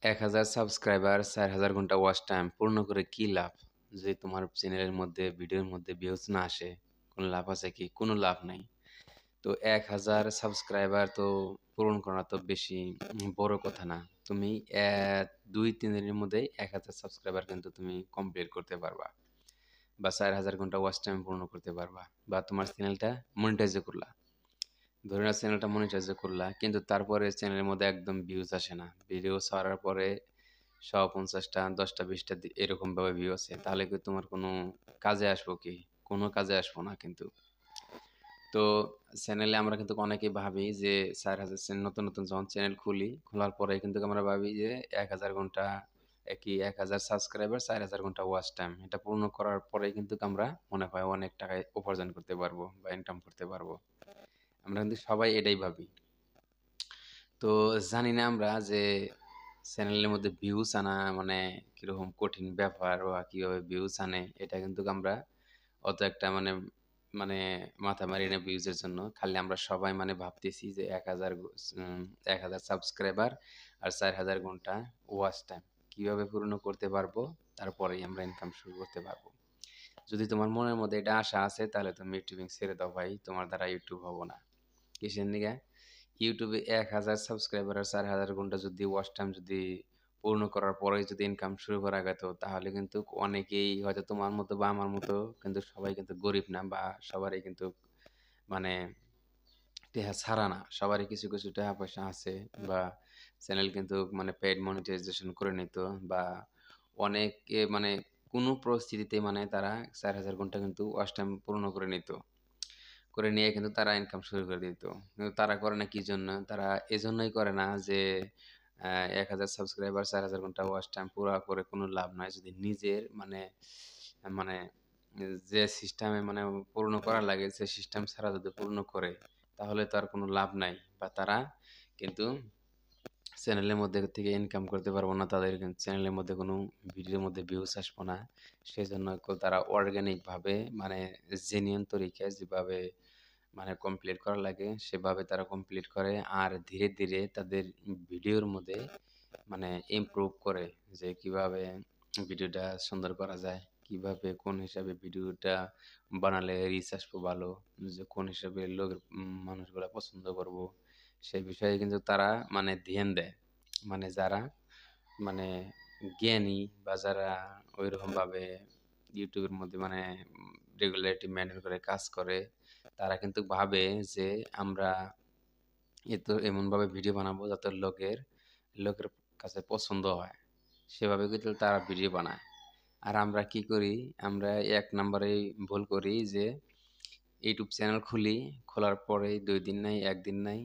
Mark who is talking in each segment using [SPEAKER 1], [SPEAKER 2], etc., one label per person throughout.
[SPEAKER 1] ১,০০০ subscriber, ৪,০০০ ঘন্টা watch time পূর্ণ করে কি লাভ? যদি তোমার চ্যানেলের মধ্যে ভিডিওর মধ্যে ভিউজ না আসে, কোনো লাভ আছে কি? কোনো লাভ নাই। তো ১,০০০ সাবস্ক্রাইবার তো পূরণ করা তো বেশি বড় কথা না। তুমি ২-৩ দিনের মধ্যেই ১,০০০ সাবস্ক্রাইবার কিন্তু তুমি কমপ্লিট করতে পারবা। বা ৪,০০০ ঘন্টা ওয়াচ টাইম পূর্ণ করতে পারবা। বা তোমার চ্যানেলটা মনিটাইজও করলা। ধরে নাও চ্যানেলটা মনিটাইজও করলা, কিন্তু তারপরে চ্যানেলের মধ্যে একদম ভিউজ আসে না। ভিডিও ছাড়ার পরে ১৫০ টা, ১০ টা, ২০ টা এরকমভাবে ভিউ আসে। তাহলে কি তোমার কোনো কাজে আসবো কি? কোনো কাজে আসবো না কিন্তু। তো চ্যানেলে আমরা কিন্তু অনেকেই ভাবি যে ৪,০০০ নতুন, নতুন যখন চ্যানেল খুলি, খোলার পরে কিন্তু আমরা ভাবি যে ১,০০০ ঘন্টা ১,০০০ সাবস্ক্রাইবার, ৪,০০০ ঘন্টা ওয়াচ টাইম। এটা পূর্ণ করার পরেই কিন্তু আমরা মনে হয় অনেক টাকা উপার্জন করতে পারবো বা ইনকাম করতে পারবো। আমরা কিন্তু সবাই এটাই ভাবি। তো জানি না আমরা যে চ্যানেলের মধ্যে ভিউজ আনা মানে কিরকম কঠিন ব্যাপার বা কিভাবে ভিউজ আনে এটা কিন্তু আমরা অত একটা মানে মানে মাথা মারি না ভিউজের জন্য। খালি আমরা সবাই মানে ভাবতেছি যে ১,০০০ সাবস্ক্রাইবার আর ৪,০০০ ঘন্টা ওয়াচ টাইম কিভাবে পূর্ণ করতে পারবো? তারপরেই আমরা ইনকাম শুরু করতে পারবো। যদি তোমার মনের মধ্যে এটা আশা আছে তাহলে তুমি ইউটিউবিং ছেড়ে দাও ভাই। তোমার দ্বারা ইউটিউব হবো না। কিসের নিগা? ইউটিউবে ১,০০০ সাবস্ক্রাইবার আর ৪,০০০ ঘন্টা যদি ওয়াচ টাইম যদি পূর্ণ করার পরেই যদি ইনকাম শুরু করা যেত, তাহলে কিন্তু অনেকেই হয়তো তোমার মতো বা আমার মতো কিন্তু সবাই কিন্তু গরিব না বা সবারই কিন্তু মানে টেহা ছাড়া না। সবারই কিছু, কিছু টাকা-পয়সা আছে বা চ্যানেল কিন্তু মানে পেইড মনিটাইজেশন করে নিত বা অনেকে মানে কোনো পরিস্থিতিতে মানে তারা ৪,০০০ ঘন্টা কিন্তু ওয়াচ টাইম পূর্ণ করে নিত। করে নিয়ে কিন্তু তারা ইনকাম শুরু করে দিত। কিন্তু তারা করে না কি জন্য? তারা এজন্যই করে না যে ১,০০০ সাবস্ক্রাইবার ৪,০০০ ঘন্টা ওয়াচ টাইম পুরা করে কোনো লাভ নাই। যদি নিজের মানে যে সিস্টেমে মানে পূর্ণ করা লাগে সে সিস্টেম ছাড়া যদি পূর্ণ করে তাহলে তো আর কোনো লাভ নাই। বা তারা কিন্তু চ্যানেলের মধ্যে থেকে ইনকাম করতে পারবো না। তাদের কিন্তু চ্যানেলের মধ্যে কোনো ভিডিওর মধ্যে ভিউজ আসবো না। সেজন্য তারা অর্গানিক ভাবে মানে জেনুইন তরিকায় যেভাবে মানে কমপ্লিট করা লাগে সেভাবে তারা কমপ্লিট করে। আর ধীরে, ধীরে তাদের ভিডিওর মধ্যে মানে ইমপ্রুভ করে যে কিভাবে ভিডিওটা সুন্দর করা যায়। কিভাবে কোন হিসাবে ভিডিওটা বানালে রিচ আসবে ভালো। যে কোন হিসাবে মানুষগুলা পছন্দ করব। সেই বিষয়ে কিন্তু তারা মানে ধ্যান দেয়। মানে যারা মানে জ্ঞানী বা যারা ঐরকমভাবে ইউটিউবের মধ্যে মানে রেগুলারিটি মেইনটেইন করে কাজ করে, তারা কিন্তু ভাবে যে আমরা এমনভাবে ভিডিও বানাবো যাতে লোকের কাছে পছন্দ হয়। সেভাবে কিন্তু তারা ভিডিও বানায়। আর আমরা কি করি? আমরা ১ নাম্বারেই ভুল করি যে ইউটিউব চ্যানেল খুলি, খোলার পরেই ২ দিন নাই, ১ দিন নাই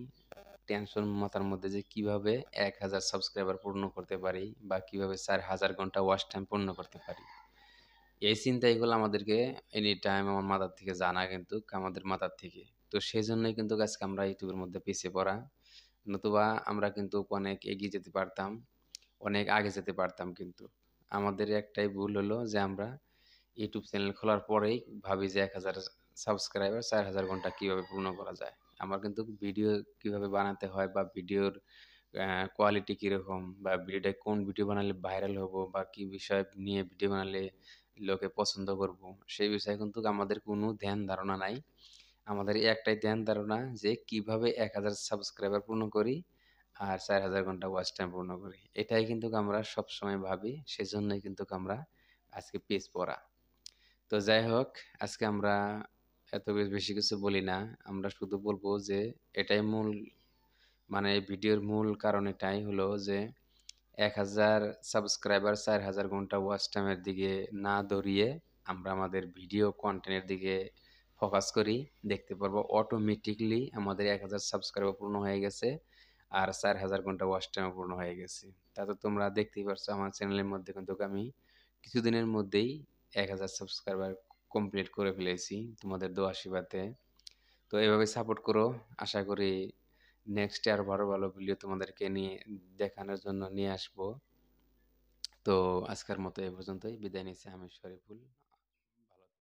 [SPEAKER 1] টেনশন মাথার মধ্যে যে কিভাবে ১,০০০ সাবস্ক্রাইবার পূর্ণ করতে পারি বা কিভাবে ৪,০০০ ঘন্টা ওয়াচ টাইম পূর্ণ করতে পারি। এই চিন্তাগুলো আমাদেরকে এনি টাইম আমার মাথার থেকে জানা কিন্তু আমাদের মাথার থেকে। তো সেজন্যই কিন্তু আজকে আমরা ইউটিউবের মধ্যে পিছিয়ে পড়া। নতুবা আমরা কিন্তু অনেক এগিয়ে যেতে পারতাম, অনেক আগে যেতে পারতাম কিন্তু। আমাদের একটাই ভুল হলো যে আমরা ইউটিউব চ্যানেল খোলার পরেই ভাবি যে ১,০০০ সাবস্ক্রাইবার ৪,০০০ ঘন্টা কিভাবে পূর্ণ করা যায়। আমার কিন্তু ভিডিও কিভাবে বানাতে হয় বা ভিডিওর কোয়ালিটি কিরকম বা কোন ভিডিও বানালে ভাইরাল হবো বা কি বিষয় নিয়ে ভিডিও বানালে লোকে পছন্দ করবো, সেই বিষয়ে কিন্তু আমাদের কোনো ধ্যান ধারণা নাই। আমাদের এই একটাই ধ্যান ধারণা যে কিভাবে ১,০০০ সাবস্ক্রাইবার পূর্ণ করি আর ৪,০০০ ঘন্টা ওয়াচ টাইম পূর্ণ করি। এটাই কিন্তু আমরা সবসময় ভাবি। সেজন্যই কিন্তু আমরা আজকে পিছপড়া। তো যাই হোক, আজকে আমরা এত বেশি কিছু বলি না। আমরা শুধু বলবো যে এটাই মূল মানে ভিডিওর মূল কারণ এটাই হলো যে ১,০০০ সাবস্ক্রাইবার ৪,০০০ ঘন্টা ওয়াচ টাইমের দিকে না দৌড়িয়ে আমরা আমাদের ভিডিও কনটেন্টের দিকে ফোকাস করি। দেখতে পারবো অটোমেটিক্যালি আমাদের ১,০০০ সাবস্ক্রাইবার পূর্ণ হয়ে গেছে। আর ৪,০০০ ঘন্টা ওয়াচ টাইমও পূর্ণ হয়ে গেছে। তা তো তোমরা দেখতেই পারছো আমার চ্যানেলের মধ্যে কিন্তু আমি কিছুদিনের মধ্যেই ১,০০০ সাবস্ক্রাইবার কমপ্লিট করে ফেলেছি তোমাদের দোয়া আশীর্বাদে। তো এভাবে সাপোর্ট করো। আশা করি নেক্সট এ আরো ভালো, ভালো ভিডিও তোমাদেরকে নিয়ে দেখানোর জন্য নিয়ে আসবো। তো আজকের মতো এ পর্যন্তই। বিদায় নিচ্ছি আমি শরীফুল।